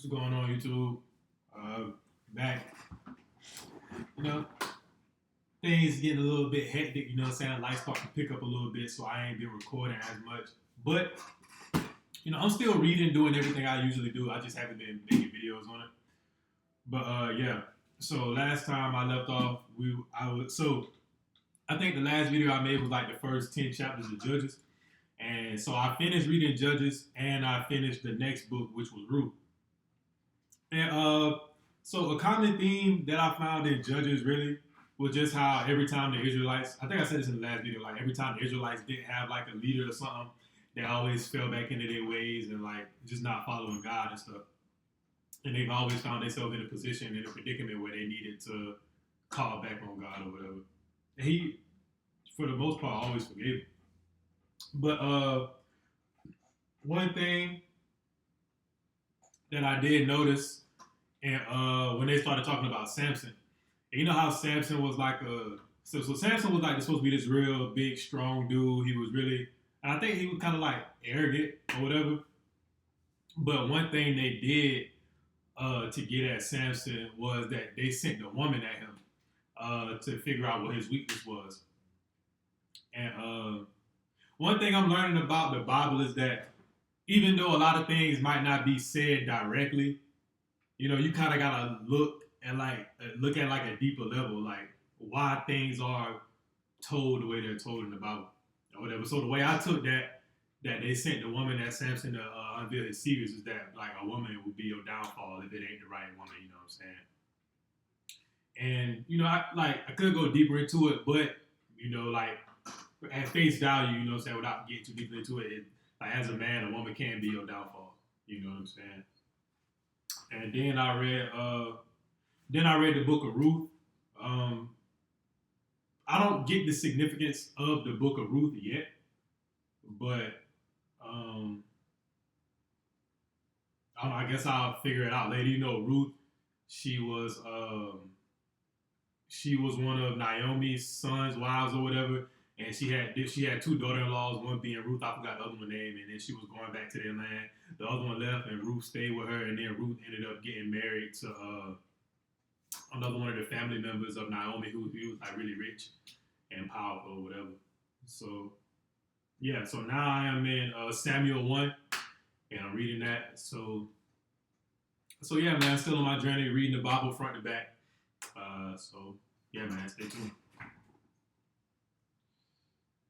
What's going on, YouTube? Back. You know, things getting a little bit hectic. You know what I'm saying? Life starting to pick up a little bit, so I ain't been recording as much. But I'm still reading, doing everything I usually do. I just haven't been making videos on it. But yeah. So last time I left off, I think the last video I made was like the first 10 chapters of Judges. And so I finished reading Judges and I finished the next book, which was Ruth. And so a common theme that I found in Judges really was just how every time the Israelites, I think I said this in the last video, like every time the Israelites didn't have like a leader or something, they always fell back into their ways and like just not following God and stuff. And they've always found themselves in a position, in a predicament where they needed to call back on God or whatever. And he, for the most part, always forgave them. But one thing that I did notice, and when they started talking about Samson, and you know how Samson was like so Samson was like supposed to be this real big, strong dude. He was really, and I think he was kind of like arrogant or whatever. But one thing they did to get at Samson was that they sent a woman at him to figure out what his weakness was. And one thing I'm learning about the Bible is that even though a lot of things might not be said directly, you kind of gotta look at like a deeper level, like why things are told the way they're told in the Bible or whatever. So the way I took that they sent the woman at Samson to unveil his secrets is that like a woman would be your downfall if it ain't the right woman. You know what I'm saying? And I could go deeper into it, but like at face value, you know what I'm saying, without getting too deeply into it, like as a man, a woman can be your downfall. You know what I'm saying? And then I read the book of Ruth. I don't get the significance of the book of Ruth yet, but I don't know, I guess I'll figure it out later. Ruth, she was one of Naomi's sons, wives, or whatever. And she had two daughter-in-laws, one being Ruth, I forgot the other one's name, and then she was going back to their land. The other one left, and Ruth stayed with her, and then Ruth ended up getting married to another one of the family members of Naomi, who was like really rich and powerful or whatever. So yeah, so now I am in Samuel 1, and I'm reading that. So yeah, man, still on my journey, reading the Bible front to back. So yeah, man, stay tuned.